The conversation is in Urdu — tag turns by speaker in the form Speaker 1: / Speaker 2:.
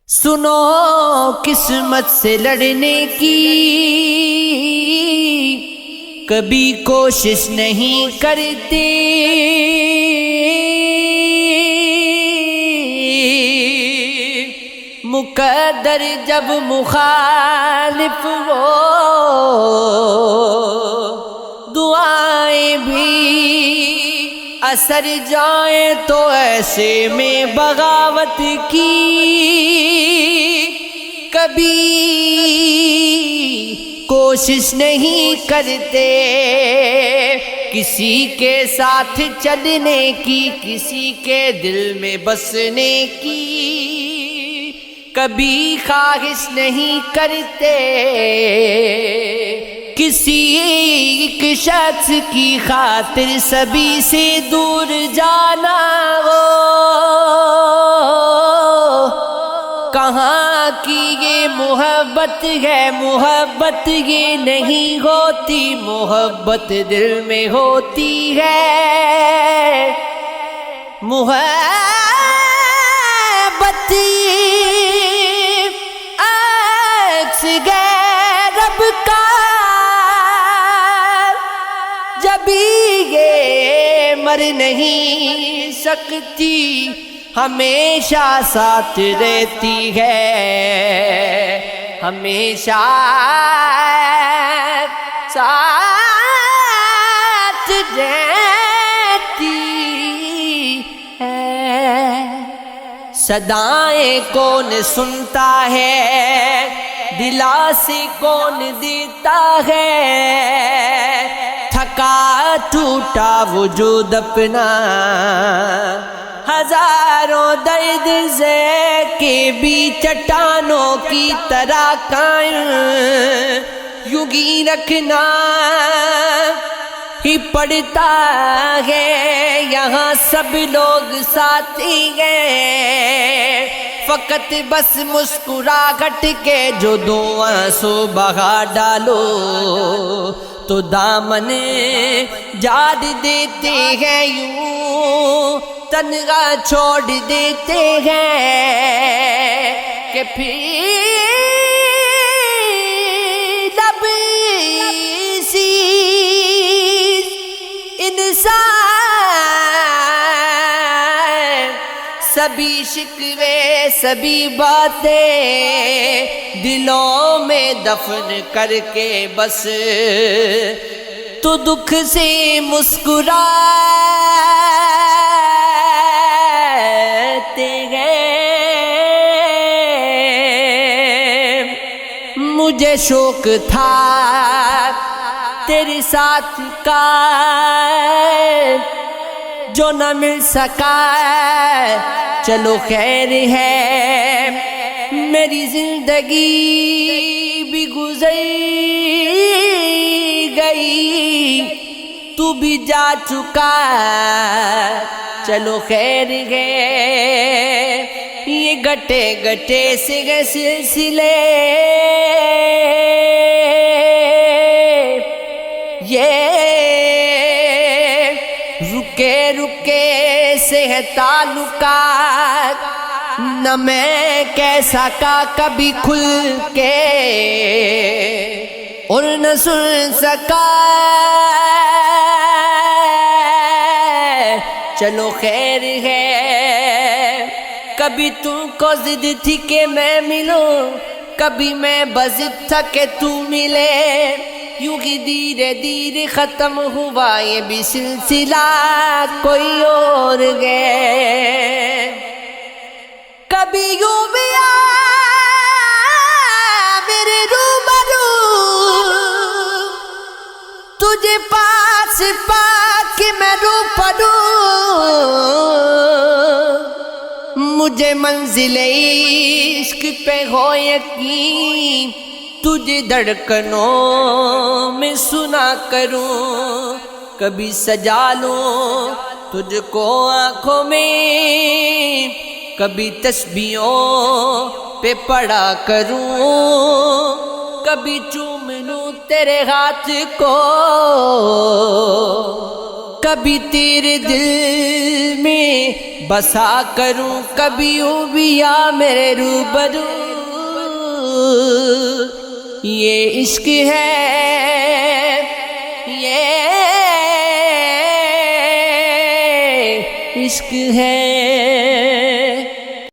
Speaker 1: سنو قسمت سے لڑنے کی کبھی کوشش نہیں کرتے، مقدر جب مخالف ہو دعائیں بھی اثر جائیں تو ایسے میں بغاوت کی کبھی کوشش نہیں کرتے، کسی کے ساتھ چلنے کی، کسی کے دل میں بسنے کی کبھی خواہش نہیں کرتے، کسی ایک شخص کی خاطر سبھی سے دور جانا ہو، کہاں کی یہ محبت ہے، محبت یہ نہیں ہوتی، محبت دل میں ہوتی ہے، محبت عکس ہے رب کا، جبھی یہ مر نہیں سکتی، ہمیشہ ساتھ رہتی ہے، ہمیشہ ساتھ رہتی ہے۔ صدائیں کون سنتا ہے، دلاسے کون دیتا ہے، تھکا ٹوٹا وجود اپنا ہزاروں درد سے کے بھی چٹانوں کی طرح قائم یوں ہی رکھنا ہی پڑتا ہے، یہاں سب لوگ ساتھی ہیں، فقط بس مسکراہٹ کے جو دو آنسو بہا ڈالو تو دامن جاڑ دیتے ہیں، یوں تنہا چھوڑ دیتے ہیں کہ پھر لب سی انسان سبھی شکوے سبھی باتیں دلوں میں دفن کر کے بس تو دکھ سے مسکراتے ہیں۔ مجھے شوق تھا تیرے ساتھ کا جو نہ مل سکا، چلو خیر ہے، میری زندگی بھی گزر گئی، تو بھی جا چکا، چلو خیر ہے، یہ گٹے گٹے سے سلسلے یہ رکے رکے سے ہے تعلقات، نہ میں کہہ سکا کبھی کھل کے اور نہ سن سکا، چلو خیر ہے، کبھی تم کو ضد تھی کہ میں ملوں، کبھی میں بضد تھا کہ تو ملے، یوں ہی دھیرے دھیرے ختم ہوا یہ بھی سلسلہ کوئی اور گئے، کبھی یوں بھی میرے روبرو تجھے پاس پا کے میں رو پڑوں، مجھے منزل عشق پہ ہو یقین، تجھے دھڑکنوں میں سنا کروں، کبھی سجا لوں تجھ کو آنکھوں میں، کبھی تسبیحوں پہ پڑا کروں، کبھی چوم لوں تیرے ہاتھ کو، کبھی تیرے دل میں بسا کروں کبھی یوں بھی یا میرے روبرو، یہ عشق ہے، یہ عشق ہے۔